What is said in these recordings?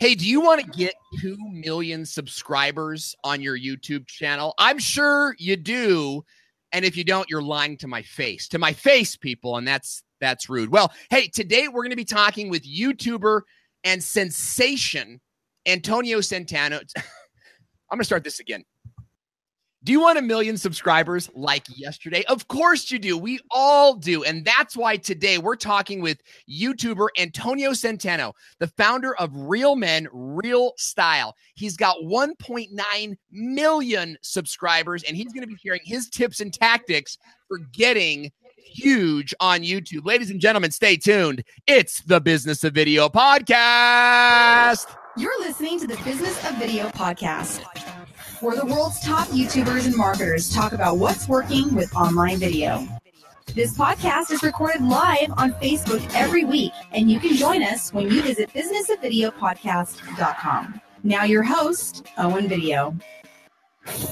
Hey, do you want to get 2 million subscribers on your YouTube channel? I'm sure you do. And if you don't, you're lying to my face, people. And that's rude. Well, hey, today we're going to be talking with YouTuber and sensation Antonio Centeno. I'm going to start this again. Do you want 1 million subscribers like yesterday? Of course you do. We all do. And that's why today we're talking with YouTuber Antonio Centeno, the founder of Real Men, Real Style. He's got 1.9 million subscribers, and he's going to be sharing his tips and tactics for getting huge on YouTube. Ladies and gentlemen, stay tuned. It's the Business of Video podcast. You're listening to the Business of Video podcast, where the world's top YouTubers and marketers talk about what's working with online video. This podcast is recorded live on Facebook every week, and you can join us when you visit businessofvideopodcast.com. Now your host, Owen Video.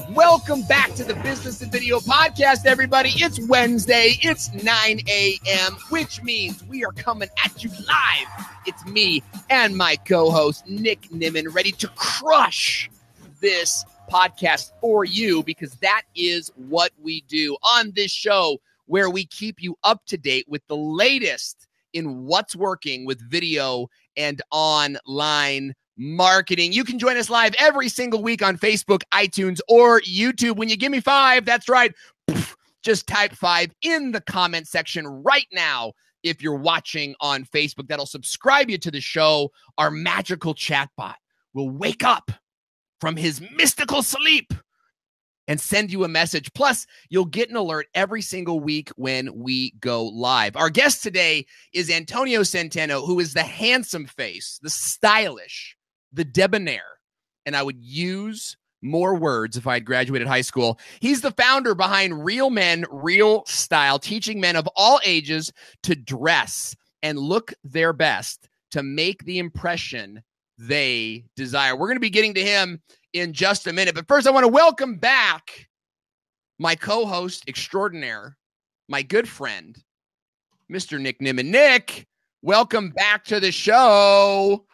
Welcome back to the Business of Video podcast, everybody. It's Wednesday. It's 9 a.m., which means we are coming at you live. It's me and my co-host, Nick Nimmin, ready to crush this podcast for you, because that is what we do on this show, where we keep you up to date with the latest in what's working with video and online marketing. You can join us live every single week on Facebook, iTunes, or YouTube. When you give me 5, that's right, just type 5 in the comment section right now. If you're watching on Facebook, that'll subscribe you to the show. Our magical chatbot will wake up from his mystical sleep and send you a message. Plus, you'll get an alert every single week when we go live. Our guest today is Antonio Centeno, who is the handsome face, the stylish, the debonair, and I would use more words if I had graduated high school. He's the founder behind Real Men, Real Style, teaching men of all ages to dress and look their best to make the impression they desire. We're going to be getting to him in just a minute. But first, I want to welcome back my co-host extraordinaire, my good friend, Mr. Nick Nimmin. Nick, welcome back to the show.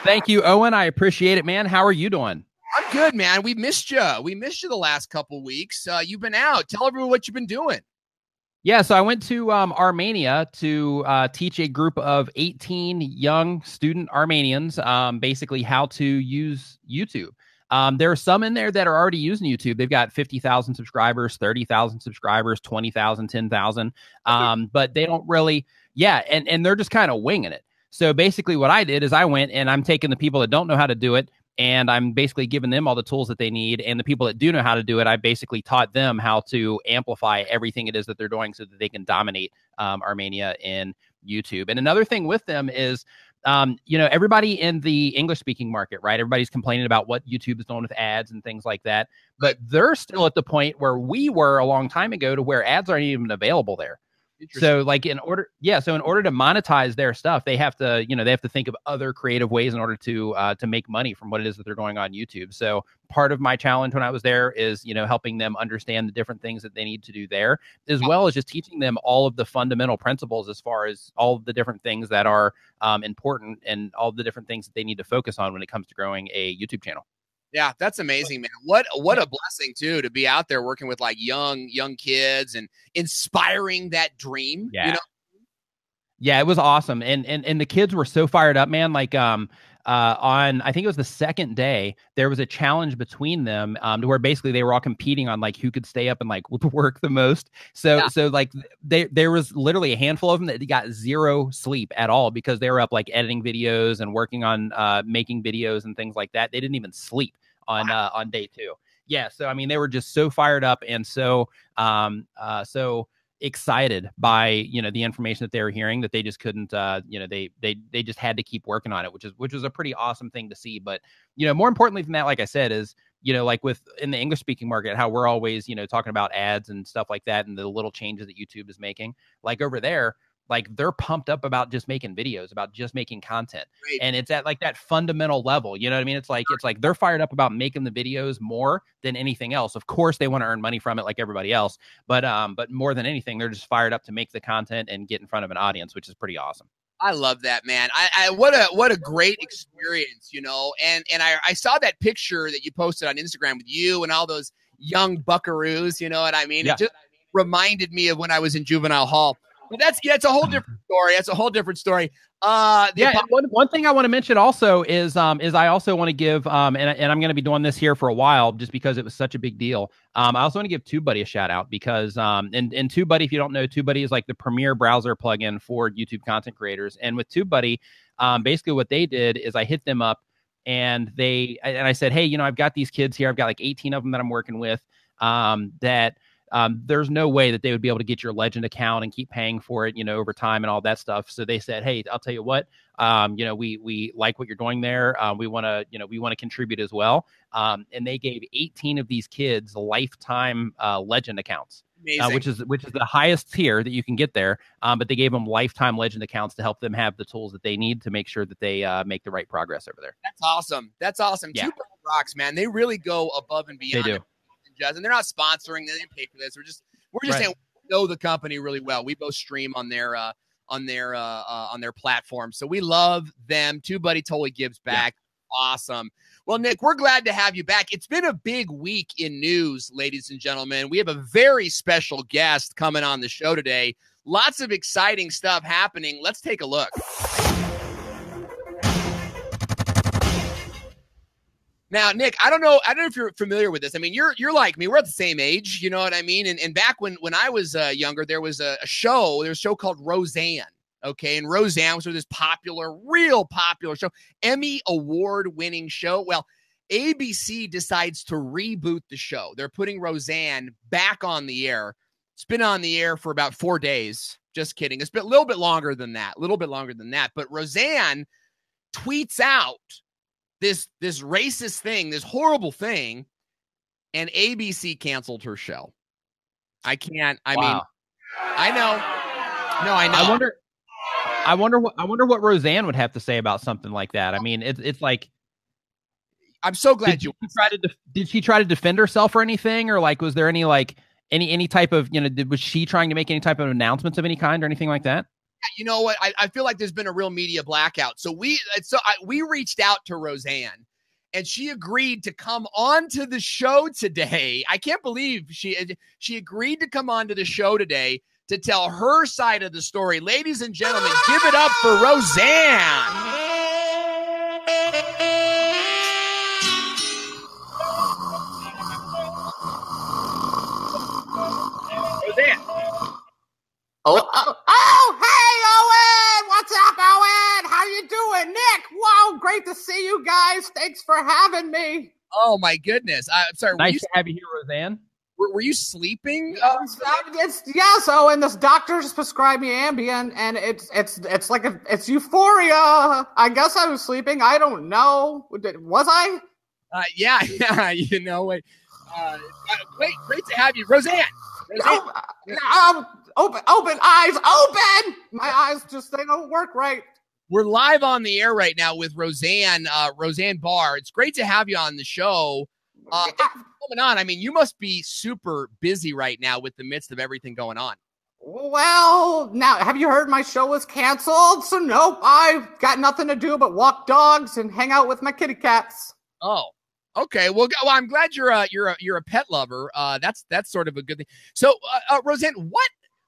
Thank you, Owen. I appreciate it, man. How are you doing? I'm good, man. We missed you. We missed you the last couple weeks. You've been out. Tell everyone what you've been doing. Yeah, so I went to Armenia to teach a group of 18 young student Armenians basically how to use YouTube. There are some in there that are already using YouTube. They've got 50,000 subscribers, 30,000 subscribers, 20,000, 10,000. But they don't really, and they're just kind of winging it. So basically what I did is I went and I'm taking the people that don't know how to do it, and I'm basically giving them all the tools that they need. And the people that do know how to do it, I basically taught them how to amplify everything it is that they're doing so that they can dominate Armenia in YouTube. And another thing with them is, everybody in the English-speaking market, right? Everybody's complaining about what YouTube is doing with ads and things like that. But they're still at the point where we were a long time ago, to where ads aren't even available there. So like in order to monetize their stuff, they have to think of other creative ways in order to make money from what it is that they're doing on YouTube. So part of my challenge when I was there is, helping them understand the different things that they need to do there, as well as just teaching them all of the fundamental principles as far as all of the different things that are important and all the different things that they need to focus on when it comes to growing a YouTube channel. Yeah, that's amazing, man. What a blessing too, to be out there working with like young kids and inspiring that dream. Yeah. Yeah, it was awesome. And the kids were so fired up, man. Like on, I think it was the second day, there was a challenge between them to where basically they were all competing on like who could stay up and like work the most. So like there was literally a handful of them that got zero sleep at all, because they were up like editing videos and working on making videos and things like that. They didn't even sleep on day 2. Yeah. So, I mean, they were just so fired up and so excited by, the information that they were hearing, that they just couldn't, they just had to keep working on it, which was a pretty awesome thing to see. But, more importantly than that, like I said, is, like in the English speaking market, how we're always, talking about ads and stuff like that, and the little changes that YouTube is making, like over there, like they're pumped up about just making videos, about just making content. Right. And it's at like that fundamental level. You know what I mean? It's like they're fired up about making the videos more than anything else. Of course, they want to earn money from it like everybody else. But more than anything, they're just fired up to make the content and get in front of an audience, which is pretty awesome. I love that, man. What a great experience, you know. And I saw that picture that you posted on Instagram with you and all those young buckaroos, you know what I mean? Yeah. It just reminded me of when I was in juvenile hall. But it's a whole different story. That's a whole different story. And one thing I want to mention also is I also want to give and I'm going to be doing this here for a while just because it was such a big deal. I also want to give TubeBuddy a shout out because and TubeBuddy, if you don't know, TubeBuddy is like the premier browser plugin for YouTube content creators. And with TubeBuddy, basically what they did is I hit them up and I said, hey, you know, I've got these kids here. I've got like 18 of them that I'm working with there's no way that they would be able to get your Legend account and keep paying for it, you know, over time and all that stuff. So they said, hey, I'll tell you what, you know, we like what you're doing there. We want to contribute as well. And they gave 18 of these kids lifetime Legend accounts, which is the highest tier that you can get there. But they gave them lifetime Legend accounts to help them have the tools that they need to make sure that they make the right progress over there. That's awesome. Yeah. TubeBuddy rocks, man. They really go above and beyond. They do. And they're not sponsoring. They didn't pay for this. We're just right. saying we know the company really well. We both stream on their platform, so we love them. TubeBuddy totally gives back. Yeah. Awesome. Well, Nick, we're glad to have you back. It's been a big week in news, ladies and gentlemen. We have a very special guest coming on the show today. Lots of exciting stuff happening. Let's take a look. Now, Nick, I don't know if you're familiar with this. I mean, you're like me. We're at the same age, you know what I mean? And back when I was younger, there was a show called Roseanne, okay? And Roseanne was this real popular show, Emmy award-winning show. Well, ABC decides to reboot the show. They're putting Roseanne back on the air. It's been on the air for about 4 days. Just kidding. It's been a little bit longer than that. But Roseanne tweets out this racist thing, this horrible thing, and ABC canceled her show. I know. No, I know. I wonder what Roseanne would have to say about something like that. I mean, it's like, I'm so glad did she try to defend herself or anything, or like was there any like any type of, you know, was she trying to make any type of announcements of any kind or anything like that? You know what? I feel like there's been a real media blackout. So we reached out to Roseanne, and she agreed to come on to the show today. I can't believe she agreed to come on to the show today to tell her side of the story. Ladies and gentlemen, give it up for Roseanne. Oh, hey, Owen! What's up, Owen? How you doing, Nick? Wow, great to see you guys. Thanks for having me. Oh, my goodness. I'm sorry. Nice to have you here, Roseanne. Were you sleeping? Yes, Owen. This doctor just prescribed me Ambien, and it's like it's euphoria. I guess I was sleeping. I don't know. Was I? Yeah. You know, wait. Great to have you, Roseanne. Open eyes, open! My eyes they don't work right. We're live on the air right now with Roseanne Barr. It's great to have you on the show. Coming on, I mean, you must be super busy right now with the midst of everything going on. Well, now, have you heard my show was canceled? So nope, I've got nothing to do but walk dogs and hang out with my kitty cats. Oh. Okay, well, I'm glad you're a pet lover. That's sort of a good thing. So, Roseanne,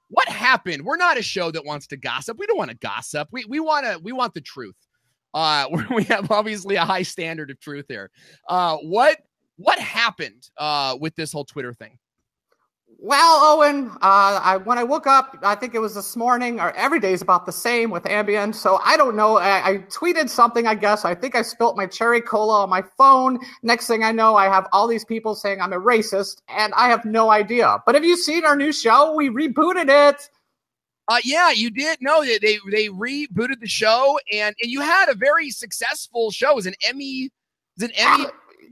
what happened? We're not a show that wants to gossip. We don't want to gossip. We want the truth. We have obviously a high standard of truth here. What happened with this whole Twitter thing? Well, Owen, when I woke up, I think it was this morning, or every day is about the same with Ambien. So I don't know. I tweeted something, I guess. I think I spilt my cherry cola on my phone. Next thing I know, I have all these people saying I'm a racist, and I have no idea. But have you seen our new show? We rebooted it. Yeah, you did. No, they rebooted the show, and you had a very successful show. It was an Emmy.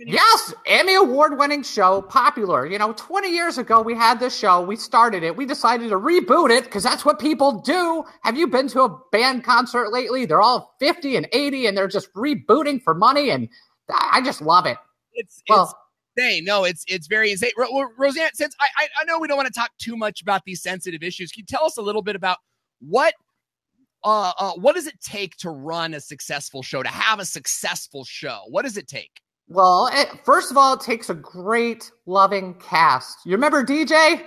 Yes, Emmy award-winning show, popular. 20 years ago, we had this show. We started it. We decided to reboot it because that's what people do. Have you been to a band concert lately? They're all 50 and 80, and they're just rebooting for money, and I just love it. It's insane. No, it's very insane. Roseanne, since I know we don't want to talk too much about these sensitive issues, can you tell us a little bit about what what does it take to run a successful show, to have a successful show? What does it take? Well, first of all, it takes a great, loving cast. You remember DJ?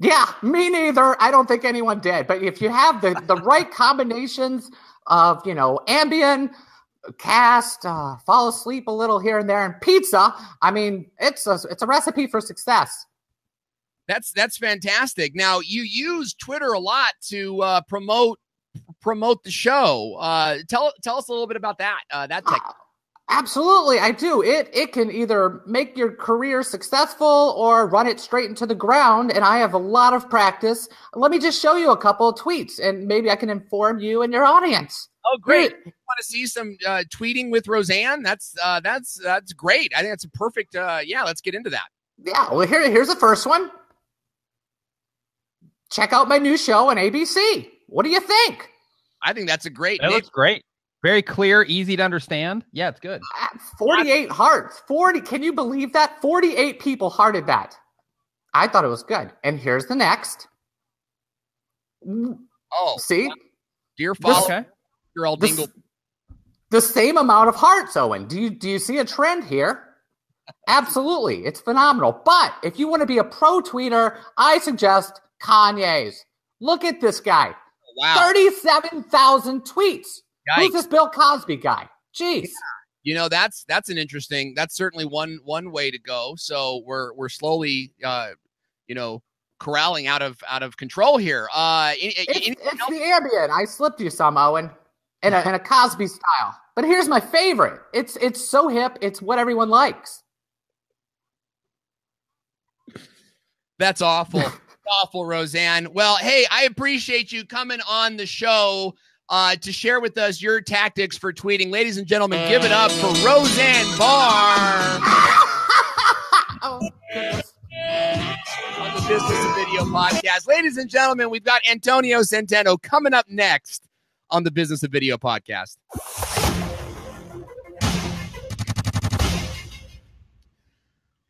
Yeah, me neither. I don't think anyone did. But if you have the right combinations of, Ambien, cast, fall asleep a little here and there, and pizza, I mean, it's a recipe for success. That's fantastic. Now, you use Twitter a lot to promote the show. Tell us a little bit about that. That technique. Absolutely, I do. It can either make your career successful or run it straight into the ground, and I have a lot of practice. Let me just show you a couple of tweets, and maybe I can inform you and your audience. Oh, great. You want to see some tweeting with Roseanne? That's great. I think that's a perfect, let's get into that. Yeah, well, here's the first one. Check out my new show on ABC. What do you think? I think that's a great name. That looks great. Very clear, easy to understand. Yeah, it's good. 48 hearts. 40. Can you believe that? 48 people hearted that. I thought it was good. And here's the next. Oh, see? Dear follower, you're all dingle. The same amount of hearts, Owen. Do you see a trend here? Absolutely. It's phenomenal. But if you want to be a pro tweeter, I suggest Kanye's. Look at this guy. Wow. 37,000 tweets. Yikes. Who's this Bill Cosby guy? Jeez. Yeah. That's certainly one way to go. So we're slowly, corralling out of control here. It's the Ambien. I slipped you some, Owen, in a Cosby style. But here's my favorite. It's so hip. It's what everyone likes. That's awful. Awful, Roseanne. Well, hey, I appreciate you coming on the show to share with us your tactics for tweeting. Ladies and gentlemen, give it up for Roseanne Barr. Oh, goodness. On the Business of Video podcast. Ladies and gentlemen, we've got Antonio Centeno coming up next on the Business of Video podcast.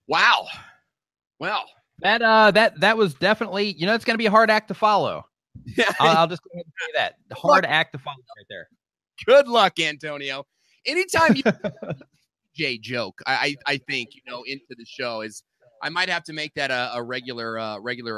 Wow. Well, that was definitely, it's going to be a hard act to follow. Yeah. I'll just go ahead and say that. Hard act to follow right there. Good luck, Antonio. Anytime you DJ joke, I think, into the show is I might have to make that a regular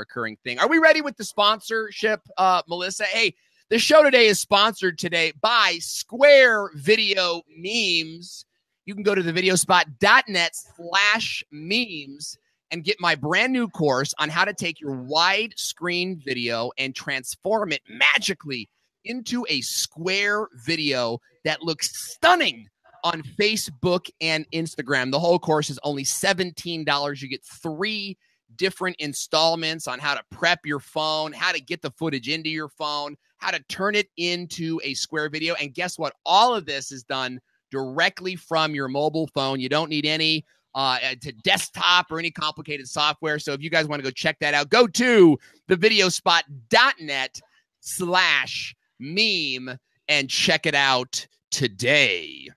occurring thing. Are we ready with the sponsorship, Melissa? Hey, the show today is sponsored today by Square Video Memes. You can go to thevideospot.net/memes and get my brand new course on how to take your widescreen video and transform it magically into a square video that looks stunning on Facebook and Instagram. The whole course is only $17. You get 3 different installments on how to prep your phone, how to get the footage into your phone, how to turn it into a square video. And guess what? All of this is done directly from your mobile phone. You don't need any to desktop or any complicated software. So if you guys want to go check that out, go to thevideospot.net/meme and check it out today.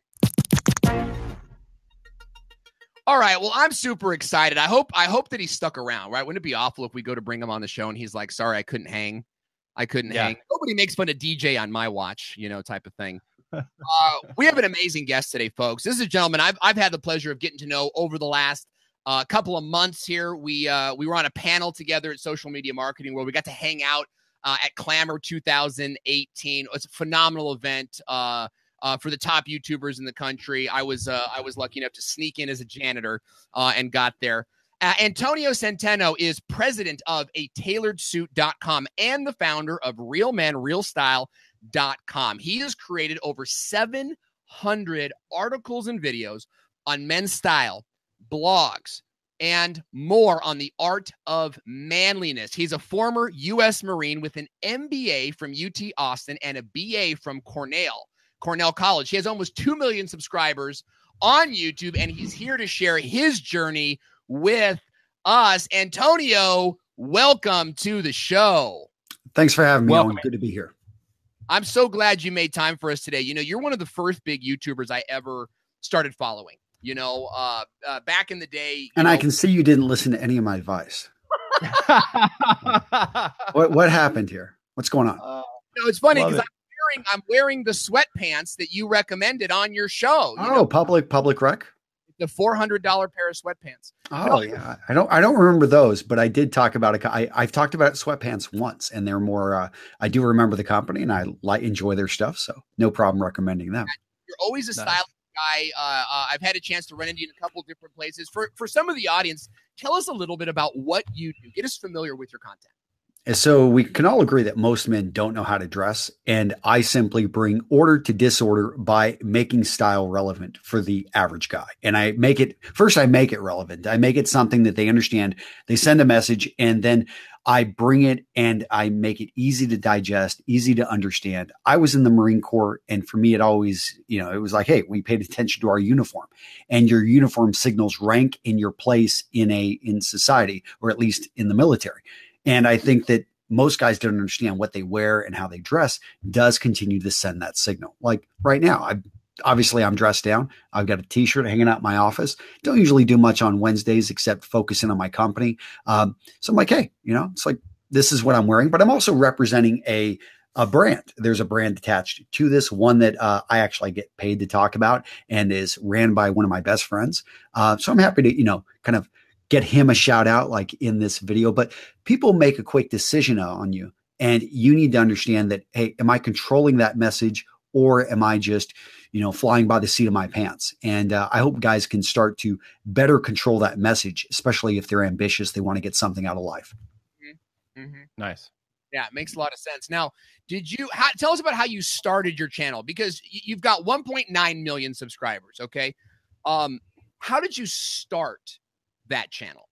All right. Well, I'm super excited. I hope that he stuck around, right? Wouldn't it be awful if we go to bring him on the show and he's like, sorry, I couldn't hang. Nobody makes fun of DJ on my watch, type of thing. We have an amazing guest today, folks. This is a gentleman I've had the pleasure of getting to know over the last couple of months here. We were on a panel together at Social Media Marketing where we got to hang out at Clamor 2018. It's a phenomenal event for the top YouTubers in the country. I was lucky enough to sneak in as a janitor and got there. Antonio Centeno is president of atailoredsuit.com and the founder of realmenrealstyle.com. He has created over 700 articles and videos on men's style, blogs, and more on the art of manliness. He's a former U.S. Marine with an MBA from UT Austin and a BA from Cornell College. He has almost 2 million subscribers on YouTube, and he's here to share his journey with us. Antonio, welcome to the show. Thanks for having me, Owen. Good to be here. I'm so glad you made time for us today. You're one of the first big YouTubers I ever started following, back in the day. And I can see you didn't listen to any of my advice. What happened here? What's going on? It's funny Love because I'm wearing the sweatpants that you recommended on your show. Public rec. The $400 pair of sweatpants. Yeah, I don't remember those, but I did talk about it. I've talked about sweatpants once, and they're more. I do remember the company, and I enjoy their stuff, so no problem recommending them. You're always a stylish guy. I've had a chance to run into you in a couple different places. For some of the audience, tell us a little bit about what you do. Get us familiar with your content. So we can all agree that most men don't know how to dress, and I simply bring order to disorder by making style relevant for the average guy. And I make it relevant. I make it something that they understand. They send a message, and then I bring it and I make it easy to digest, easy to understand. I was in the Marine Corps, and for me, it always, it was like, hey, we paid attention to our uniform, and your uniform signals rank in your place in society, or at least in the military. And I think that most guys don't understand what they wear and how they dress does continue to send that signal. Like right now, I'm dressed down. I've got a t-shirt hanging out in my office. Don't usually do much on Wednesdays except focusing on my company. So I'm like, hey, it's like, this is what I'm wearing, but I'm also representing a brand. There's a brand attached to this one that I actually get paid to talk about and is ran by one of my best friends. So I'm happy to, kind of get him a shout out like in this video, but people make a quick decision on you, and you need to understand that, hey, am I controlling that message, or am I just, flying by the seat of my pants? And I hope guys can start to better control that message, especially if they're ambitious, they want to get something out of life. Mm-hmm. Nice. Yeah, it makes a lot of sense. Now, tell us about how you started your channel, because you've got 1.9 million subscribers. Okay. How did you start that channel?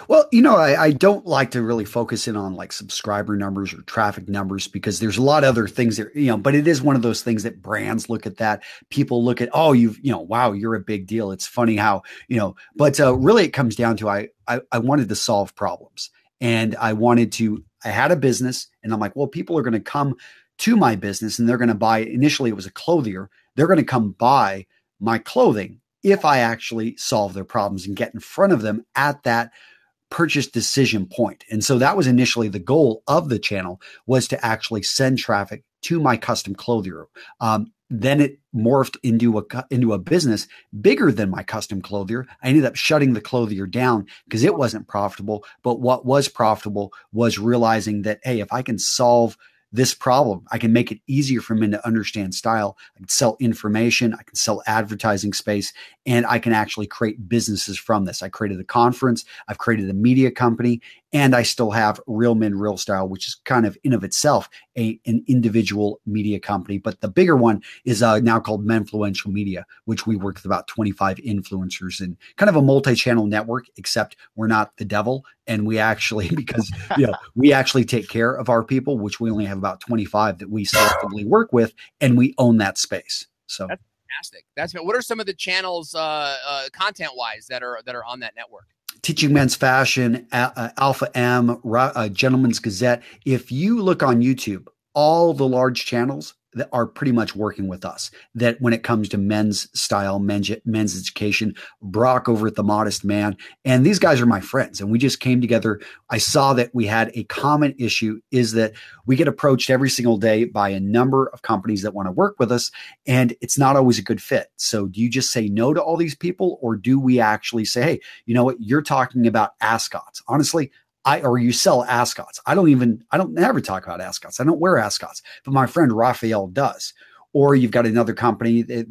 Well, I don't like to really focus in on like subscriber numbers or traffic numbers, because there's a lot of other things there, but it is one of those things that brands look at that. People look at, oh, wow, you're a big deal. It's funny how, but really it comes down to, I wanted to solve problems, and I had a business, and I'm like, well, people are going to come to my business and they're going to buy, initially it was a clothier. They're going to come buy my clothing if I actually solve their problems and get in front of them at that purchase decision point. And so that was initially the goal of the channel, was to actually send traffic to my custom clothier. Then it morphed into a business bigger than my custom clothier. I ended up shutting the clothier down because it wasn't profitable. But what was profitable was realizing that, hey, if I can solve this problem, I can make it easier for men to understand style. I can sell information. I can sell advertising space, and I can actually create businesses from this. I created a conference. I've created a media company, and I still have Real Men, Real Style, which is kind of in of itself an individual media company. But the bigger one is now called Menfluential Media, which we work with about 25 influencers, and kind of a multi-channel network, except we're not the devil. And we actually, because we actually take care of our people, which we only have about 25 that we selectively work with, and we own that space. So that's fantastic. What are some of the channels, content-wise, that are on that network? Teaching Men's Fashion, Alpha M, Gentleman's Gazette. If you look on YouTube, all the large channels that are pretty much working with us, that when it comes to men's style, men's education, Brock over at The Modest Man. And these guys are my friends, and we just came together. I saw that we had a common issue, is that we get approached every single day by a number of companies that want to work with us, and it's not always a good fit. So do you just say no to all these people, or do we actually say, hey, you know what, you're talking about ascots. Honestly, or you sell ascots. I don't never talk about ascots. I don't wear ascots, but my friend Raphael does. Or you've got another company, they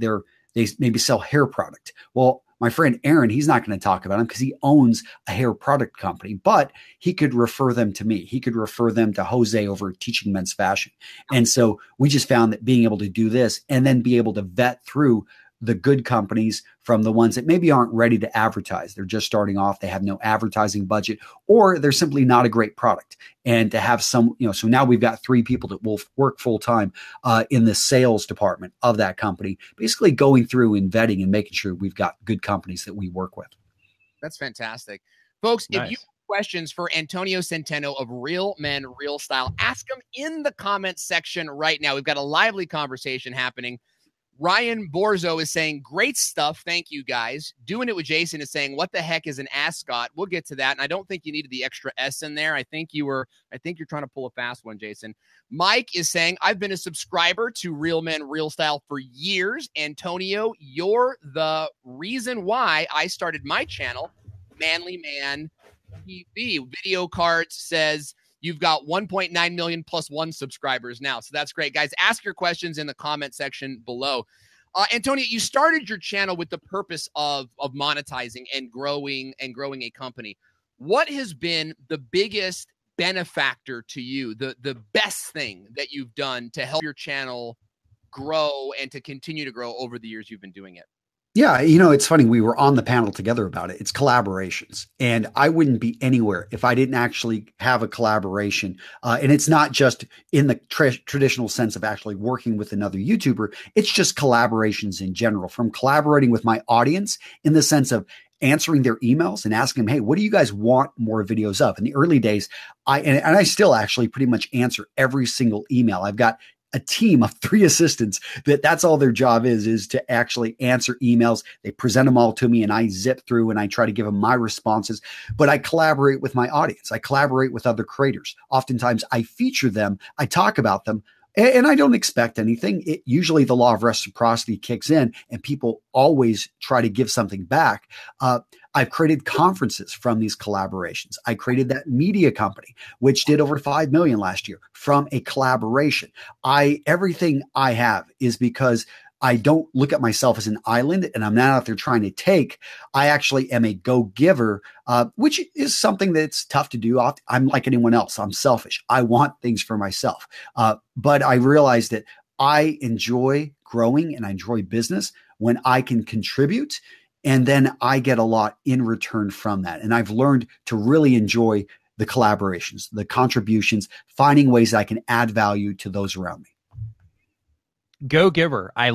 maybe sell hair product. Well, my friend Aaron, he's not going to talk about them because he owns a hair product company, but he could refer them to me. He could refer them to Jose over at Teaching Men's Fashion. And so we just found that being able to do this and then be able to vet through the good companies from the ones that maybe aren't ready to advertise. They're just starting off. They have no advertising budget, or they're simply not a great product. And to have some, so now we've got 3 people that will work full time in the sales department of that company, basically going through and vetting and making sure we've got good companies that we work with. That's fantastic. Folks, Nice. If you have questions for Antonio Centeno of Real Men, Real Style, ask them in the comments section right now. We've got a lively conversation happening. Ryan Borzo is saying, great stuff. Thank you, guys. Doing It with Jason is saying, what the heck is an ascot? We'll get to that. And I don't think you needed the extra S in there. I think you're trying to pull a fast one, Jason. Mike is saying, I've been a subscriber to Real Men Real Style for years. Antonio, you're the reason why I started my channel, Manly Man TV. Video Cards says, you've got 1.9 million plus one subscribers now. So that's great, guys. Ask your questions in the comment section below. Antonio, you started your channel with the purpose of monetizing and growing a company. What has been the biggest benefactor to you, the best thing that you've done to help your channel grow and to continue to grow over the years you've been doing it? Yeah, it's funny. We were on the panel together about it. It's collaborations. And I wouldn't be anywhere if I didn't actually have a collaboration. And it's not just in the traditional sense of actually working with another YouTuber. It's just collaborations in general, from collaborating with my audience in the sense of answering their emails and asking them, hey, what do you guys want more videos of? In the early days, I still actually pretty much answer every single email. I've got a team of 3 assistants that's all their job is to actually answer emails. They present them all to me and I zip through and I try to give them my responses, but I collaborate with my audience. I collaborate with other creators. Oftentimes I feature them. I talk about them. And I don't expect anything. Usually the law of reciprocity kicks in and people always try to give something back. I've created conferences from these collaborations. I created that media company, which did over 5 million last year from a collaboration. Everything I have is because I don't look at myself as an island and I'm not out there trying to take. I actually am a go-giver, which is something that's tough to do. I'm like anyone else. I'm selfish. I want things for myself. But I realize that I enjoy growing and I enjoy business when I can contribute. And then I get a lot in return from that. And I've learned to really enjoy the collaborations, the contributions, finding ways I can add value to those around me. Go giver. I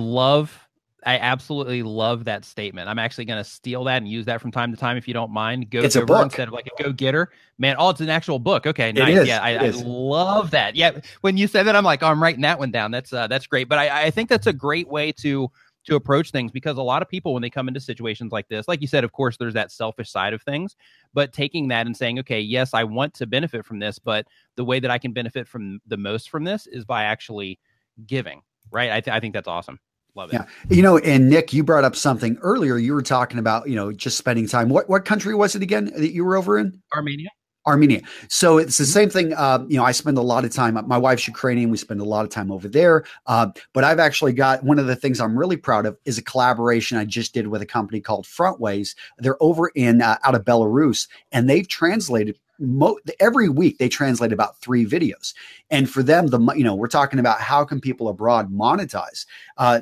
absolutely love that statement. I'm actually going to steal that and use that from time to time, if you don't mind. Go it's giver a book instead of like a go getter. Man, it's an actual book. Okay, it nice. Is. Yeah, I love that. Yeah, when you said that, I'm like, oh, I'm writing that one down. That's great. But I think that's a great way to approach things, because a lot of people, when they come into situations like this, like you said, of course, there's that selfish side of things, but taking that and saying, okay, yes, I want to benefit from this, but the way that I can benefit from the most from this is by actually giving. Right. I think that's awesome. Love it. Yeah. And Nick, you brought up something earlier. You were talking about, just spending time. What country was it again that you were over in? Armenia. So it's the same thing. I spend a lot of time. My wife's Ukrainian. We spend a lot of time over there. But I've actually got one of the things I'm really proud of is a collaboration I just did with a company called Frontways. They're over in out of Belarus, and they've translated every week. They translate about 3 videos. And for them, we're talking about how can people abroad monetize?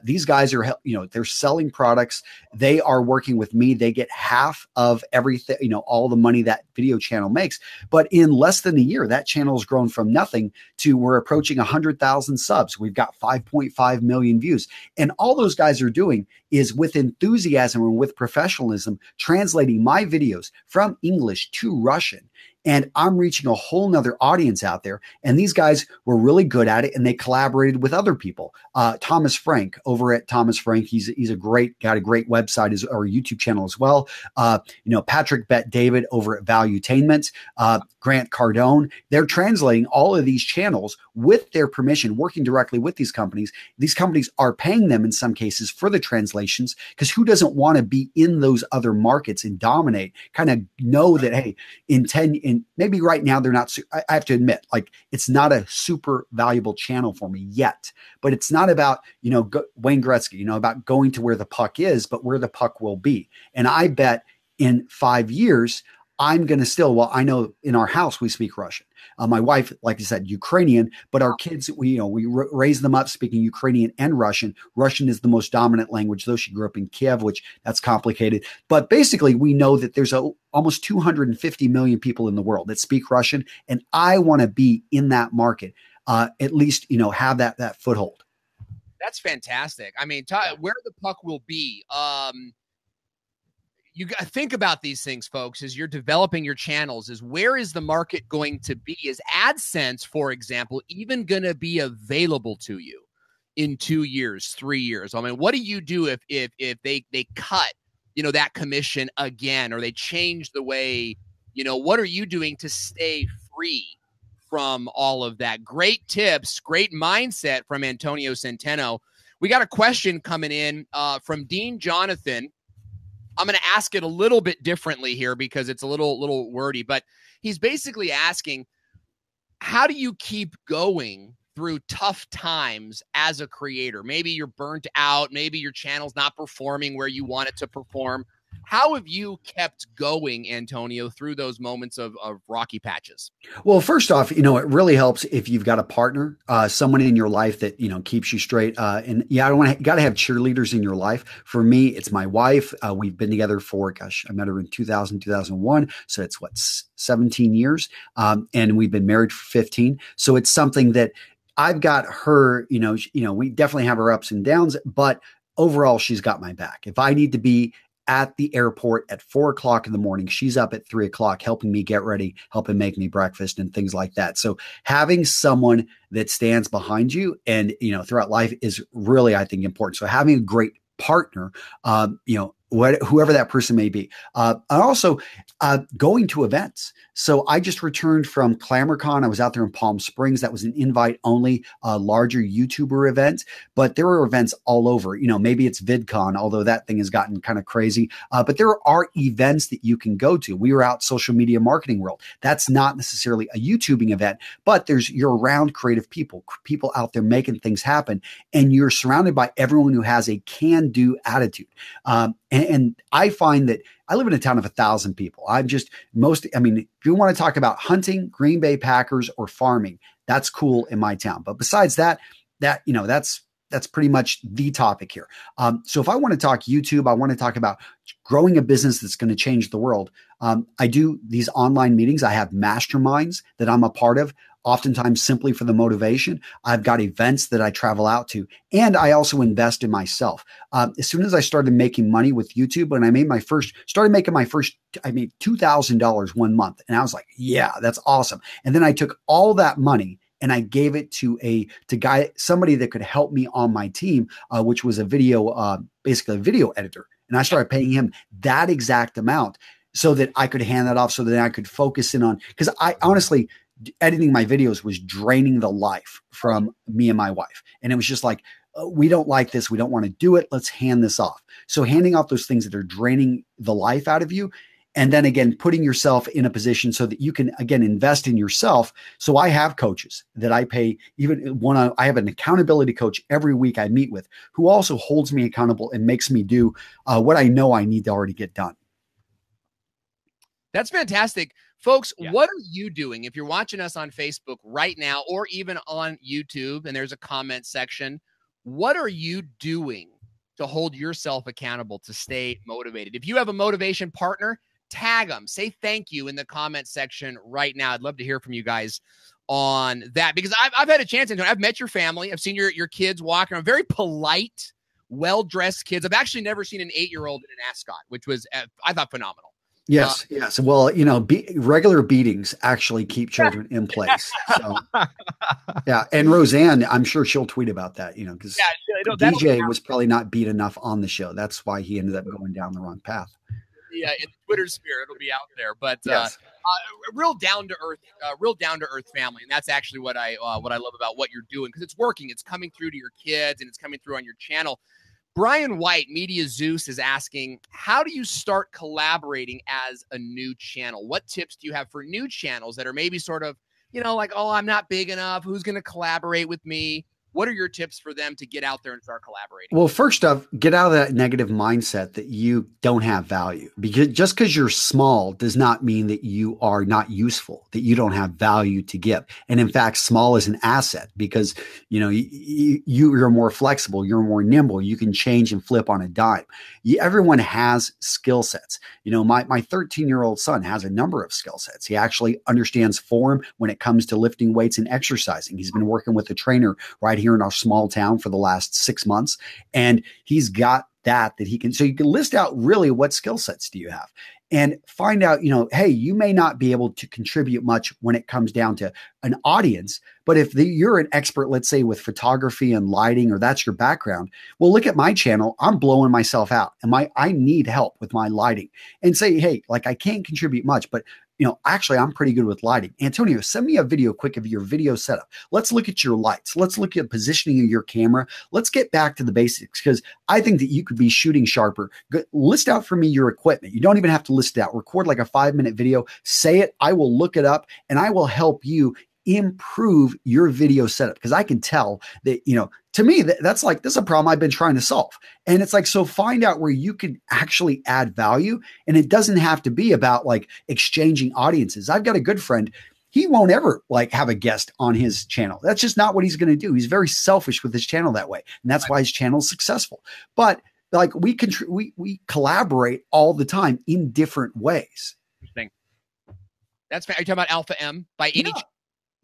These guys are, they're selling products. They are working with me. They get half of everything, all the money that video channel makes. But in less than a year, that channel has grown from nothing to we're approaching 100,000 subs. We've got 5.5 million views. And all those guys are doing is with enthusiasm and with professionalism, translating my videos from English to Russian. And I'm reaching a whole nother audience out there. And these guys were really good at it. And they collaborated with other people. Thomas Frank over at Thomas Frank. He's got a great website or YouTube channel as well. Patrick Bet David over at Valuetainment, Grant Cardone. They're translating all of these channels with their permission, working directly with these companies. These companies are paying them in some cases for the translations, because who doesn't want to be in those other markets and dominate, kind of know that, hey, and maybe right now they're not, I have to admit, like, it's not a super valuable channel for me yet, but it's not about, Wayne Gretzky, about going to where the puck is, but where the puck will be. And I bet in 5 years, I'm going to I know in our house, we speak Russian. My wife, like I said, Ukrainian, but our kids, we raise them up speaking Ukrainian and Russian. Russian is the most dominant language, though she grew up in Kiev, which that's complicated. But basically, we know that there's almost 250 million people in the world that speak Russian. And I want to be in that market, at least, have that foothold. That's fantastic. I mean, where the puck will be. You got to think about these things, folks, as you're developing your channels. Is where is the market going to be? Is AdSense, for example, even going to be available to you? in 2 years, 3 years? I mean, what do you do if they cut, that commission again, or they change the way, what are you doing to stay free from all of that? Great tips, great mindset from Antonio Centeno. We got a question coming in from Dean Jonathan. I'm going to ask it a little bit differently here because it's a little wordy, but he's basically asking, how do you keep going through tough times as a creator? Maybe you're burnt out. Maybe your channel's not performing where you want it to perform. How have you kept going, Antonio, through those moments of rocky patches? Well, first off, it really helps if you've got a partner, someone in your life that, keeps you straight. And yeah, got to have cheerleaders in your life. For me, it's my wife. We've been together for, I met her in 2001. So it's 17 years. And we've been married for 15. So it's something that I've got her, we definitely have our ups and downs, but overall, she's got my back. If I need to be at the airport at 4:00 in the morning, she's up at 3:00, helping me get ready, helping make me breakfast and things like that. So having someone that stands behind you and, throughout life is really, I think, important. So having a great partner, whoever that person may be. And also going to events. So I just returned from ClamorCon. I was out there in Palm Springs. That was an invite only, larger YouTuber event, but there were events all over. Maybe it's VidCon, although that thing has gotten kind of crazy. But there are events that you can go to. We were out social media marketing world. That's not necessarily a YouTubing event, but you're around creative people out there making things happen, and you're surrounded by everyone who has a can-do attitude. And I find that I live in a town of 1,000 people. If you want to talk about hunting, Green Bay Packers, or farming, that's cool in my town. But besides that, that's pretty much the topic here. So if I want to talk YouTube, I want to talk about growing a business that's going to change the world. I do these online meetings. I have masterminds that I'm a part of, oftentimes simply for the motivation. I've got events that I travel out to, and I also invest in myself. As soon as I started making money with YouTube, when I made my first, I made $2,000 one month, and I was like, yeah, that's awesome. And then I took all that money and I gave it to somebody that could help me on my team, which was basically a video editor. And I started paying him that exact amount so that I could hand that off, so that I could focus in on, because I honestly, editing my videos was draining the life from me and my wife. And it was just like, we don't like this. We don't want to do it. Let's hand this off. So handing off those things that are draining the life out of you, and then again, putting yourself in a position so that you can, again, invest in yourself. So I have coaches that I pay, I have an accountability coach every week I meet with, who also holds me accountable and makes me do what I know I need to already get done. That's fantastic. Folks, What are you doing? If you're watching us on Facebook right now, or even on YouTube, and there's a comment section, what are you doing to hold yourself accountable, to stay motivated? If you have a motivation partner, tag them. Say thank you in the comment section right now. I'd love to hear from you guys on that, because I've had a chance. I've met your family. I've seen your kids walking around, very polite, well-dressed kids. I've actually never seen an 8-year-old in an ascot, which was, I thought, phenomenal. Yes. Well, regular beatings actually keep children in place. So, yeah. And Roseanne, I'm sure she'll tweet about that, because DJ was probably not beat enough on the show. That's why he ended up going down the wrong path. Yeah, in Twitter sphere, it'll be out there. But yes. Real down to earth family, and that's actually what I love about what you're doing, because it's working. It's coming through to your kids, and it's coming through on your channel. Brian White, Media Zeus, is asking, how do you start collaborating as a new channel? What tips do you have for new channels that are maybe sort of, like, oh, I'm not big enough. Who's going to collaborate with me? What are your tips for them to get out there and start collaborating? Well, first off, get out of that negative mindset that you don't have value, because just because you're small does not mean that you are not useful, that you don't have value to give. And in fact, small is an asset, because, you're more flexible, you're more nimble, you can change and flip on a dime. Everyone has skill sets. My 13-year-old son has a number of skill sets. He actually understands form when it comes to lifting weights and exercising. He's been working with a trainer right here in our small town for the last 6 months. And he's got that he can, so you can list out really what skill sets do you have and find out, hey, you may not be able to contribute much when it comes down to an audience, but if you're an expert, let's say with photography and lighting, or that's your background, well, look at my channel. I'm blowing myself out and I need help with my lighting, and say, hey, like I can't contribute much, but actually I'm pretty good with lighting. Antonio, send me a video quick of your video setup. Let's look at your lights. Let's look at positioning of your camera. Let's get back to the basics, because I think that you could be shooting sharper. List out for me your equipment. You don't even have to list it out. Record like a 5-minute video, say it. I will look it up and I will help you improve your video setup, because I can tell that, to me, that's like, this is a problem I've been trying to solve. And it's like, so find out where you can actually add value. And it doesn't have to be about like exchanging audiences. I've got a good friend. He won't ever like have a guest on his channel. That's just not what he's going to do. He's very selfish with his channel that way. And that's why his channel is successful. But like we collaborate all the time in different ways. Interesting. That's fair. Are you talking about Alpha M by any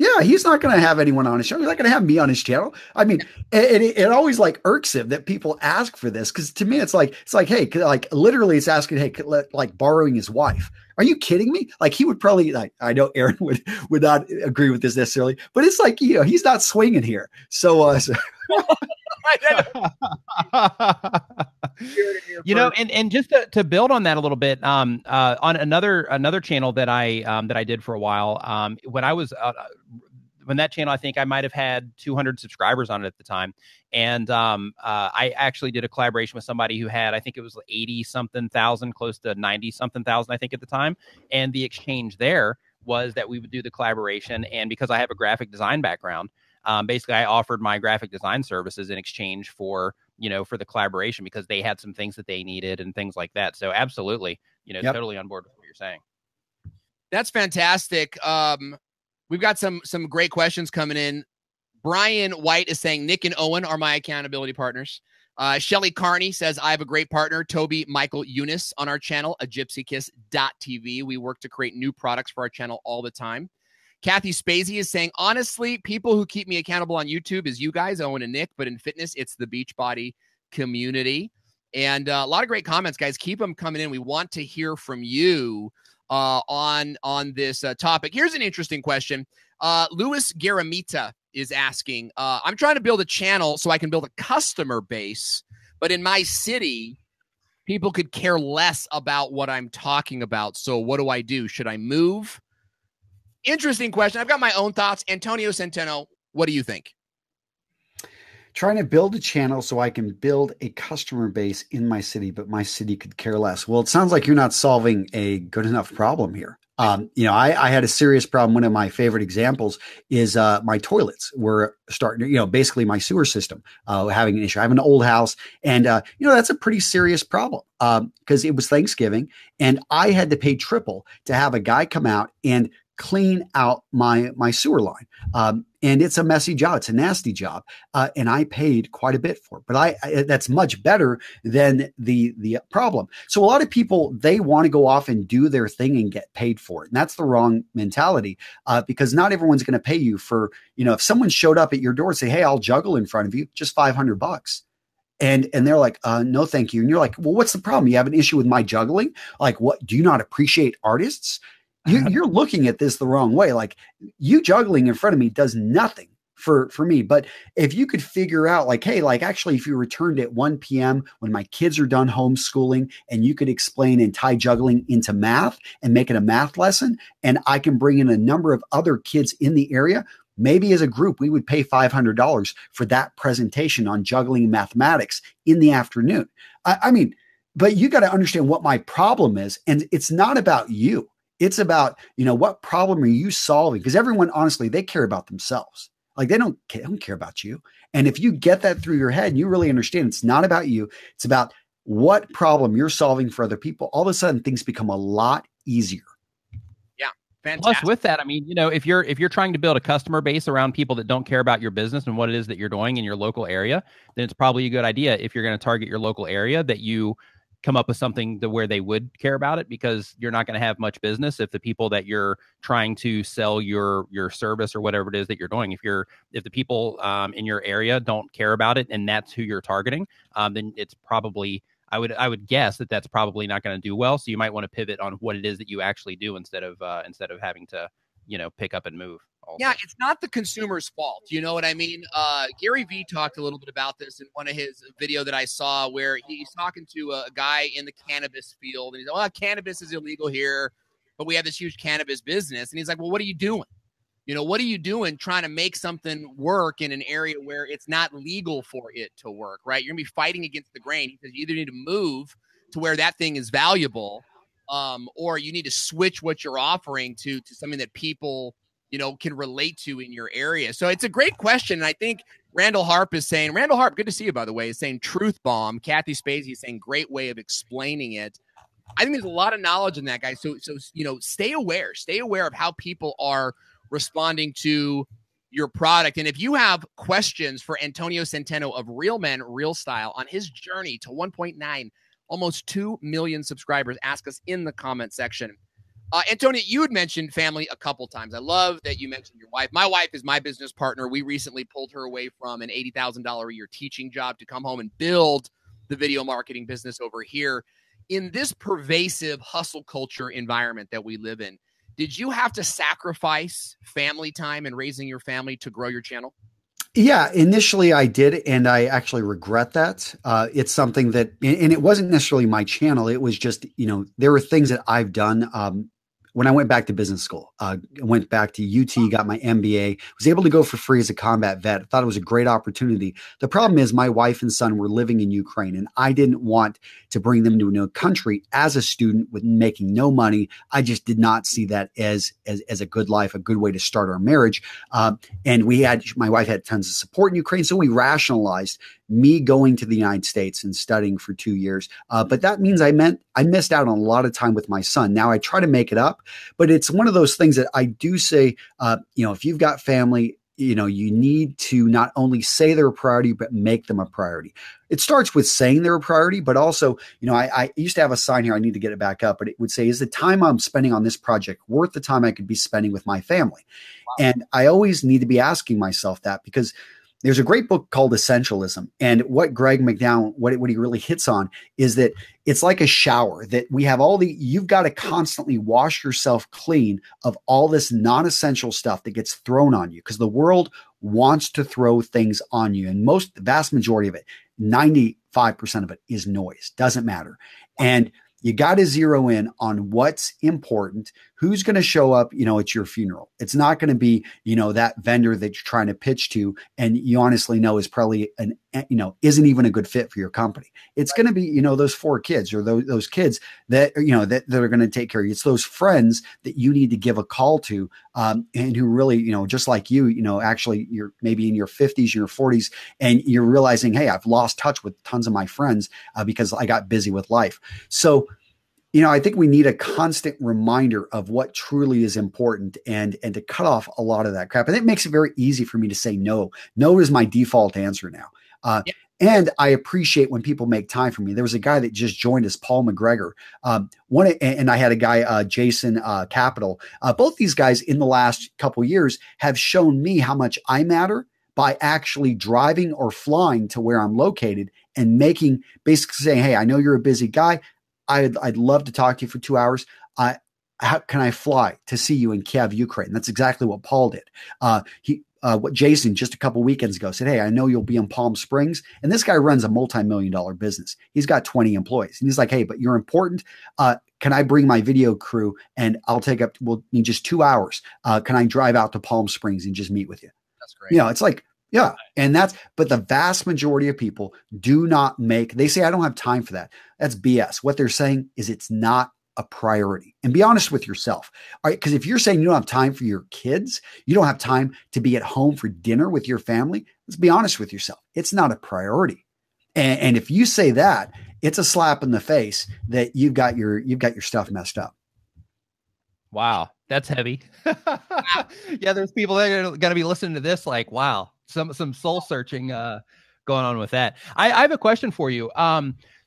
Yeah, he's not going to have anyone on his show. He's not going to have me on his channel. I mean, it always like irks him that people ask for this, because to me, it's like, hey, like literally, it's asking, hey, like borrowing his wife. Are you kidding me? Like he would probably, like, I know Aaron would not agree with this necessarily, but it's like, he's not swinging here. So, and just to build on that a little bit, on another channel that I did for a while, when that channel, I think I might have had 200 subscribers on it at the time. And I actually did a collaboration with somebody who had, I think it was 80 something thousand, close to 90 something thousand, I think at the time. And the exchange there was that we would do the collaboration. And because I have a graphic design background, basically I offered my graphic design services in exchange for the collaboration, because they had some things that they needed and things like that. So absolutely, totally on board with what you're saying. That's fantastic. We've got some great questions coming in. Brian White is saying Nick and Owen are my accountability partners. Shelly Carney says, I have a great partner, Toby Michael Eunice, on our channel, agypsykiss.tv. We work to create new products for our channel all the time. Kathy Spacey is saying, honestly, people who keep me accountable on YouTube is you guys, Owen and Nick, but in fitness, it's the Beachbody community. And a lot of great comments, guys. Keep them coming in. We want to hear from you on this topic. Here's an interesting question. Louis Garamita is asking, I'm trying to build a channel so I can build a customer base, but in my city, people could care less about what I'm talking about. So what do I do? Should I move? Interesting question. I've got my own thoughts. Antonio Centeno, what do you think? Trying to build a channel so I can build a customer base in my city, but my city could care less. Well, it sounds like you're not solving a good enough problem here. I had a serious problem. One of my favorite examples is my toilets were starting, basically my sewer system having an issue. I have an old house, and that's a pretty serious problem because it was Thanksgiving and I had to pay triple to have a guy come out and clean out my sewer line. And it's a messy job. It's a nasty job. And I paid quite a bit for it, but that's much better than the problem. So a lot of people, they want to go off and do their thing and get paid for it. And that's the wrong mentality, because not everyone's going to pay you for, if someone showed up at your door and say, hey, I'll juggle in front of you, just $500. And they're like, no, thank you. And you're like, well, what's the problem? You have an issue with my juggling? Like, what? Do you not appreciate artists? You're looking at this the wrong way. Like, you juggling in front of me does nothing for me. But if you could figure out like, hey, like actually, if you returned at 1 p.m. when my kids are done homeschooling, and you could explain and tie juggling into math and make it a math lesson, and I can bring in a number of other kids in the area, maybe as a group, we would pay $500 for that presentation on juggling and mathematics in the afternoon. I mean, but you got to understand what my problem is. And it's not about you. It's about, what problem are you solving? Because everyone, honestly, they care about themselves. Like they don't care about you. And if you get that through your head and you really understand it's not about you, it's about what problem you're solving for other people, all of a sudden things become a lot easier. Yeah. Fantastic. Plus with that, I mean, if you're trying to build a customer base around people that don't care about your business and what it is that you're doing in your local area, then it's probably a good idea, if you're going to target your local area, that you come up with something to where they would care about it, because you're not going to have much business if the people that you're trying to sell your service or whatever it is that you're doing, if the people in your area don't care about it and that's who you're targeting, then it's probably I would guess that that's probably not going to do well. So you might want to pivot on what it is that you actually do instead of having to, pick up and move. Also. Yeah, it's not the consumer's fault. You know what I mean? Gary Vee talked a little bit about this in one of his video that I saw where he's talking to a guy in the cannabis field. And he's like, well, cannabis is illegal here, but we have this huge cannabis business. And he's like, well, what are you doing? What are you doing trying to make something work in an area where it's not legal for it to work, right? You're going to be fighting against the grain. He says you either need to move to where that thing is valuable, or you need to switch what you're offering to something that people, can relate to in your area. So it's a great question. And I think Randall Harp, good to see you, by the way, is saying truth bomb. Kathy Spacey is saying great way of explaining it. I think there's a lot of knowledge in that, guys. So stay aware of how people are responding to your product. And if you have questions for Antonio Centeno of Real Men, Real Style on his journey to 1.9, almost 2 million subscribers, ask us in the comment section. Antonio, you had mentioned family a couple times. I love that you mentioned your wife. My wife is my business partner. We recently pulled her away from an $80,000 a year teaching job to come home and build the video marketing business over here. In this pervasive hustle culture environment that we live in, did you have to sacrifice family time and raising your family to grow your channel? Yeah, initially I did, and I actually regret that. It's something that, and it wasn't necessarily my channel. It was just, there were things that I've done. When I went back to business school, I went back to UT, got my MBA, was able to go for free as a combat vet. I thought it was a great opportunity. The problem is my wife and son were living in Ukraine, and I didn't want to bring them to a new country as a student with making no money. I just did not see that as a good life, a good way to start our marriage. And my wife had tons of support in Ukraine. So we rationalized me going to the United States and studying for 2 years. But that means I missed out on a lot of time with my son. Now I try to make it up, but it's one of those things that I do say, if you've got family, you need to not only say they're a priority, but make them a priority. It starts with saying they're a priority, but also, I used to have a sign here. I need to get it back up, but it would say, is the time I'm spending on this project worth the time I could be spending with my family? Wow. And I always need to be asking myself that, because there's a great book called Essentialism. And what Greg McDowell, what he really hits on is that it's like a shower, that we have you've got to constantly wash yourself clean of all this non-essential stuff that gets thrown on you, because the world wants to throw things on you. And the vast majority of it, 95% of it is noise, doesn't matter. And you got to zero in on what's important, who's going to show up, at your funeral. It's not going to be, that vendor that you're trying to pitch to and you honestly know is probably isn't even a good fit for your company. It's going to be, those 4 kids or those kids that, that are going to take care of you. It's those friends that you need to give a call to, and who really, just like you, actually you're maybe in your 50s, your 40s, and you're realizing, hey, I've lost touch with tons of my friends because I got busy with life. So, I think we need a constant reminder of what truly is important and to cut off a lot of that crap. And it makes it very easy for me to say no. No is my default answer now. Yeah. And I appreciate when people make time for me. There was a guy that just joined us, Paul McGregor. And I had a guy, Jason Capital. Both these guys in the last couple of years have shown me how much I matter by actually driving or flying to where I'm located and basically saying, hey, I know you're a busy guy. I'd love to talk to you for 2 hours. How can I fly to see you in Kiev, Ukraine? That's exactly what Paul did. What Jason just a couple weekends ago said, hey, I know you'll be in Palm Springs. And this guy runs a multi-million-dollar business. He's got 20 employees. And he's like, hey, but you're important. Can I bring my video crew and we'll need just 2 hours. Can I drive out to Palm Springs and just meet with you? That's great. It's like, yeah. But the vast majority of people they say, I don't have time for that. That's BS. What they're saying is it's not a priority. And be honest with yourself. All right. Because if you're saying you don't have time for your kids, you don't have time to be at home for dinner with your family, let's be honest with yourself. It's not a priority. And if you say that, it's a slap in the face that you've got your stuff messed up. Wow. That's heavy. Yeah. There's people that are going to be listening to this like, wow. Some soul searching going on with that. I have a question for you.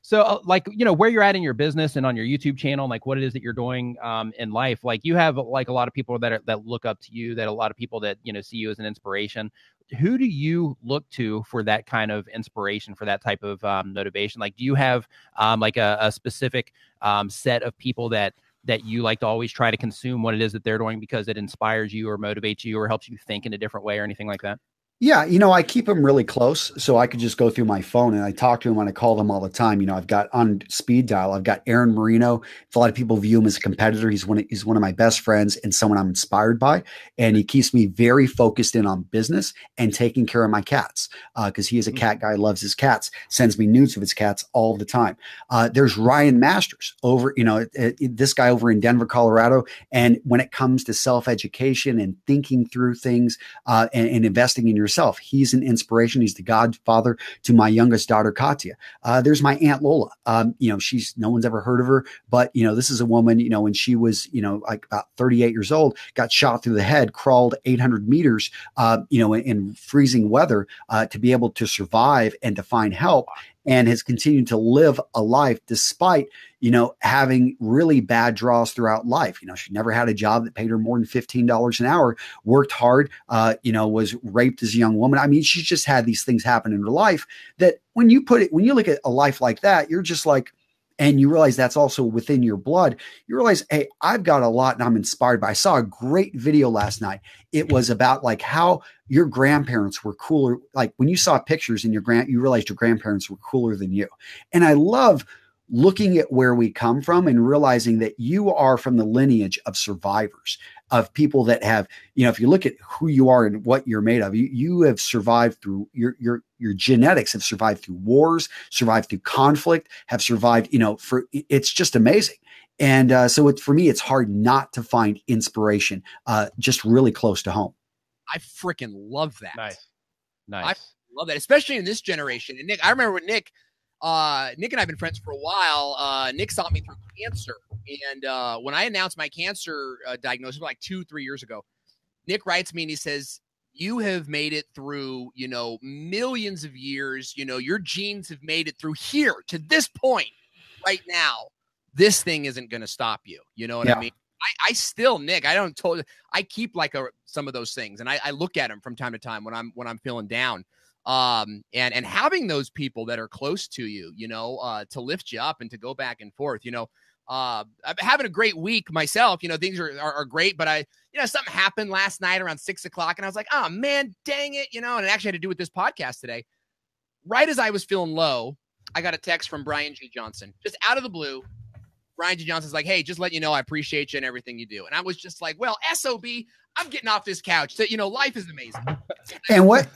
So like, where you're at in your business and on your YouTube channel, like what it is that you're doing in life, like you have like a lot of people that look up to you, that a lot of people that, see you as an inspiration. Who do you look to for that kind of inspiration, for that type of motivation? Like, do you have like a specific set of people that you like to always try to consume what it is that they're doing because it inspires you or motivates you or helps you think in a different way or anything like that? Yeah, I keep them really close so I could just go through my phone and I talk to them and I call them all the time. I've got on speed dial, I've got Aaron Marino. A lot of people view him as a competitor. He's one of my best friends and someone I'm inspired by. And he keeps me very focused in on business and taking care of my cats because he is a cat guy, loves his cats, sends me nudes of his cats all the time. There's Ryan Masters over, this guy over in Denver, Colorado. And when it comes to self-education and thinking through things and investing in yourself, he's an inspiration. He's the godfather to my youngest daughter, Katya. There's my Aunt Lola. She's, no one's ever heard of her, but this is a woman, when she was, like about 38 years old, got shot through the head, crawled 800 meters, in freezing weather, to be able to survive and to find help, and has continued to live a life despite, having really bad draws throughout life. She never had a job that paid her more than $15 an hour, worked hard, was raped as a young woman. I mean, she's just had these things happen in her life that when you look at a life like that, you're just like, and you realize that's also within your blood. You realize, hey, I've got a lot and I'm inspired by. I saw a great video last night. It was about like how your grandparents were cooler. Like when you saw pictures and you realized your grandparents were cooler than you. And I love looking at where we come from and realizing that you are from the lineage of survivors, of people that have, if you look at who you are and what you're made of, you have survived through your genetics, have survived through wars, survived through conflict, have survived, it's just amazing. And so for me, it's hard not to find inspiration just really close to home. I freaking love that. Nice. I love that, especially in this generation. And Nick, I remember when Nick and I have been friends for a while. Nick saw me through cancer. And when I announced my cancer diagnosis like 2-3 years ago, Nick writes me and he says, you have made it through, millions of years. Your genes have made it through here to this point right now. This thing isn't going to stop you. You know what I mean? I still, Nick, I keep like some of those things and I look at them from time to time when I'm feeling down. And having those people that are close to you, to lift you up and to go back and forth, I'm having a great week myself, things are great, but something happened last night around 6:00 and I was like, oh man, dang it. And it actually had to do with this podcast today. Right as I was feeling low, I got a text from Brian G. Johnson, just out of the blue. Brian G. Johnson's like, hey, just let you know, I appreciate you and everything you do. And I was just like, well, SOB, I'm getting off this couch. So, life is amazing.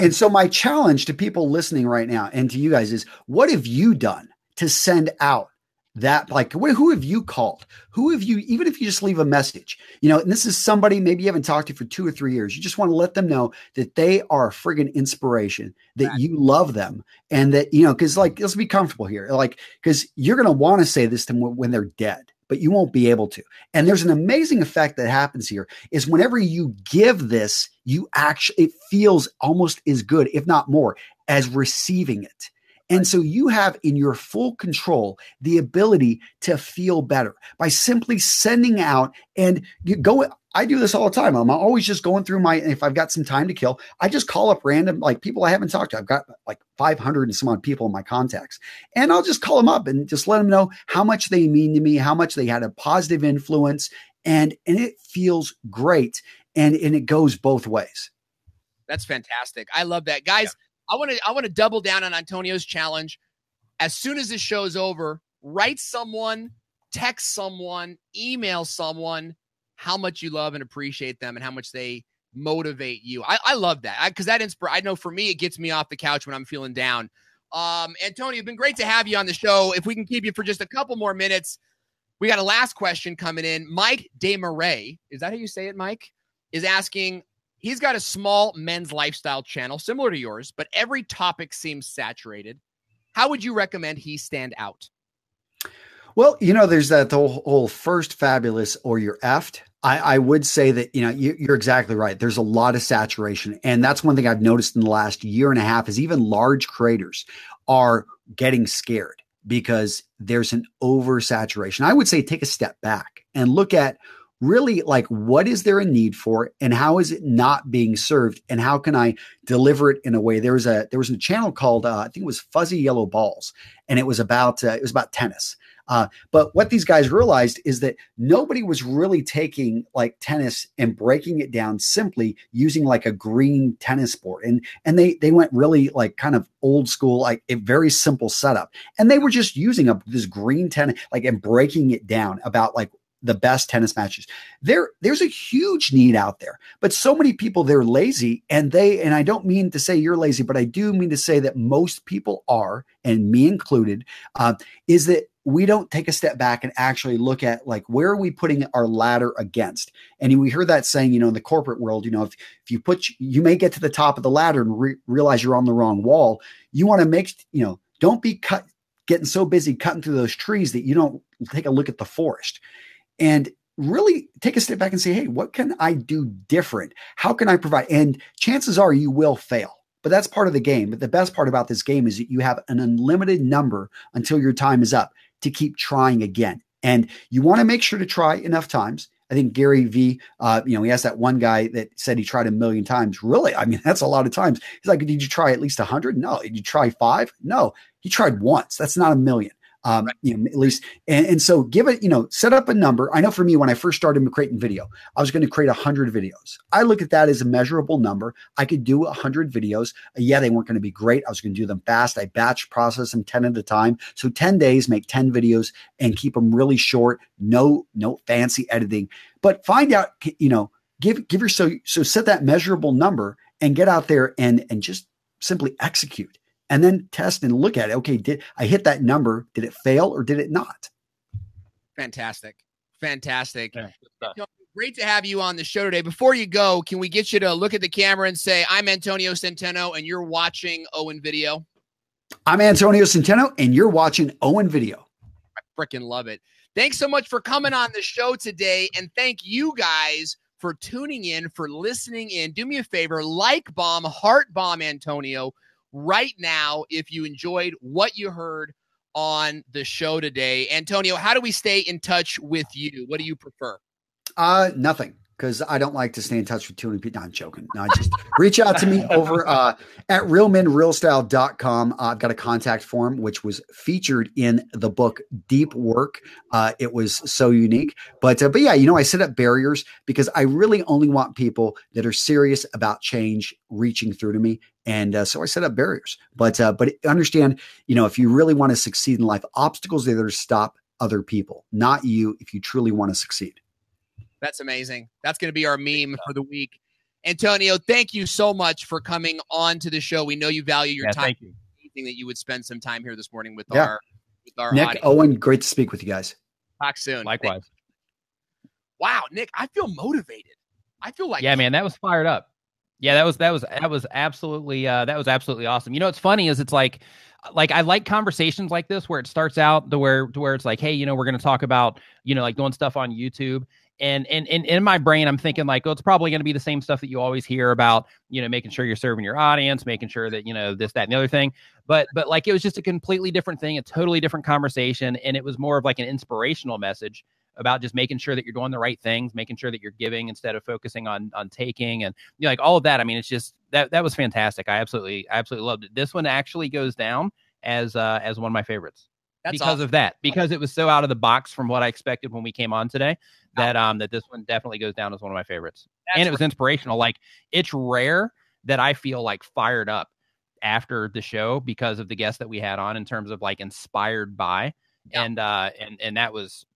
And so my challenge to people listening right now and to you guys is, what have you done to send out that, like, who have you called? Who have you, even if you just leave a message, and this is somebody maybe you haven't talked to for 2 or 3 years. You just want to let them know that they are a friggin' inspiration, that you love them. And that, cause like, let's be comfortable here. Like, cause you're going to want to say this to them when they're dead, but you won't be able to. And there's an amazing effect that happens here is whenever you give this, it feels almost as good, if not more, as receiving it. And so you have in your full control the ability to feel better by simply sending out and I do this all the time. I'm always just going through if I've got some time to kill, I just call up random, like people I haven't talked to. I've got like 500 and some odd people in my contacts, and I'll just call them up and just let them know how much they mean to me, how much they had a positive influence. And it feels great. And it goes both ways. That's fantastic. I love that. Guys, I want to double down on Antonio's challenge. As soon as this show is over, write someone, text someone, email someone how much you love and appreciate them and how much they motivate you. I love that because I know for me, it gets me off the couch when I'm feeling down. Antonio, it's been great to have you on the show. If we can keep you for just a couple more minutes, we got a last question coming in. Mike Desmarais, is that how you say it, Mike? Is asking, he's got a small men's lifestyle channel similar to yours, but every topic seems saturated. How would you recommend he stand out? Well, there's that whole first fabulous or you're effed. I would say that, you're exactly right. There's a lot of saturation. And that's one thing I've noticed in the last year and a half is even large creators are getting scared because there's an oversaturation. I would say take a step back and look at really like what is there a need for and how is it not being served and how can I deliver it in a way. There was a channel called I think it was Fuzzy Yellow Balls, and it was about tennis. But what these guys realized is that nobody was really taking like tennis and breaking it down simply using like a green tennis board. And they went really like kind of old school, like a very simple setup. And they were just using this green tennis, like, and breaking it down about like the best tennis matches. There's a huge need out there, but so many people, they're lazy, and I don't mean to say you're lazy, but I do mean to say that most people are, and me included, is that we don't take a step back and actually look at like, where are we putting our ladder against? And we heard that saying, in the corporate world, if you may get to the top of the ladder and realize you're on the wrong wall. You want to make, don't be getting so busy cutting through those trees that you don't take a look at the forest. And really take a step back and say, hey, what can I do different? How can I provide? And chances are you will fail, but that's part of the game. But the best part about this game is that you have an unlimited number until your time is up to keep trying again. And you want to make sure to try enough times. I think Gary V, he asked that one guy that said he tried 1 million times. Really? I mean, that's a lot of times. He's like, did you try at least 100? No. Did you try 5? No. He tried once. That's not 1 million. At least. And so give it, set up a number. I know for me, when I first started creating video, I was going to create 100 videos. I look at that as a measurable number. I could do 100 videos. Yeah, they weren't going to be great. I was going to do them fast. I batch process them 10 at a time. So 10 days, make 10 videos and keep them really short. No fancy editing, but find out, give yourself, so set that measurable number and get out there and just simply execute. And then test and look at it. Okay, did I hit that number? Did it fail or did it not? Fantastic. Yeah. Great to have you on the show today. Before you go, can we get you to look at the camera and say, I'm Antonio Centeno and you're watching Owen Video? I'm Antonio Centeno and you're watching Owen Video. I freaking love it. Thanks so much for coming on the show today. And thank you guys for tuning in, for listening in. Do me a favor, heart bomb Antonio right now if you enjoyed what you heard on the show today. Antonio, how do we stay in touch with you? What do you prefer? Nothing, because I don't like to stay in touch with too many people. No, I'm joking. No, just reach out to me over at realmenrealstyle.com. I've got a contact form, which was featured in the book Deep Work. It was so unique. But yeah, I set up barriers because I really only want people that are serious about change reaching through to me. And so I set up barriers. But understand, if you really want to succeed in life, obstacles are there to stop other people, not you, if you truly want to succeed. That's amazing. That's going to be our meme for the week. Antonio, thank you so much for coming on to the show. We know you value your time. Thank you. Anything that you would spend some time here this morning with our Nick, audience. Owen, great to speak with you guys. Talk soon. Likewise. Wow, Nick, I feel motivated. I feel like, man, that was fired up. Yeah, that was absolutely awesome. What's funny is it's like I like conversations like this where it starts out to where it's like, hey, we're going to talk about, like doing stuff on YouTube. And in my brain, I'm thinking like, it's probably going to be the same stuff that you always hear about, making sure you're serving your audience, making sure that, this, that, and the other thing. But like, it was just a completely different thing, a totally different conversation. And it was more of like an inspirational message about just making sure that you're doing the right things, making sure that you're giving instead of focusing on taking, and like all of that. I mean, it's just that was fantastic. I absolutely loved it. This one actually goes down as one of my favorites. That's because awesome. Of that, because it was so out of the box from what I expected when we came on today, that this one definitely goes down as one of my favorites. And it was inspirational. Like, it's rare that I feel like fired up after the show because of the guests that we had on, in terms of like inspired by, and that was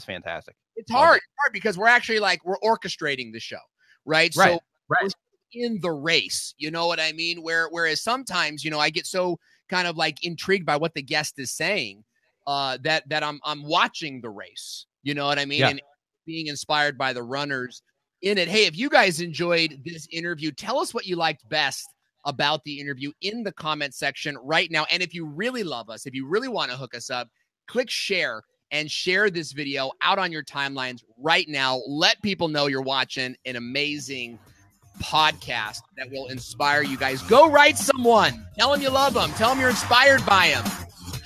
fantastic. It's hard because we're actually we're orchestrating the show, right? So we're in the race, you know what I mean? Whereas sometimes, I get so kind of like intrigued by what the guest is saying, that I'm watching the race, you know what I mean? Yeah. And being inspired by the runners in it. Hey, if you guys enjoyed this interview, tell us what you liked best about the interview in the comment section right now. And if you really love us, if you really want to hook us up, click share and share this video out on your timelines right now. Let people know you're watching an amazing podcast that will inspire you guys. Go write someone. Tell them you love them. Tell them you're inspired by them.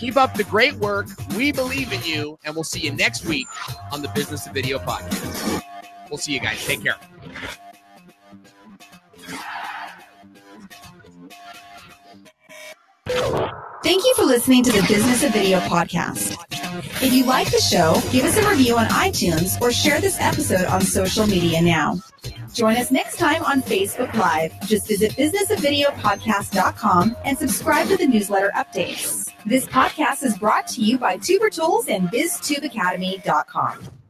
Keep up the great work. We believe in you, and we'll see you next week on the Business of Video podcast. We'll see you guys. Take care. Thank you for listening to the Business of Video podcast. If you like the show, give us a review on iTunes or share this episode on social media now. Join us next time on Facebook Live. Just visit businessofvideopodcast.com and subscribe to the newsletter updates. This podcast is brought to you by Tuber Tools and BizTubeAcademy.com.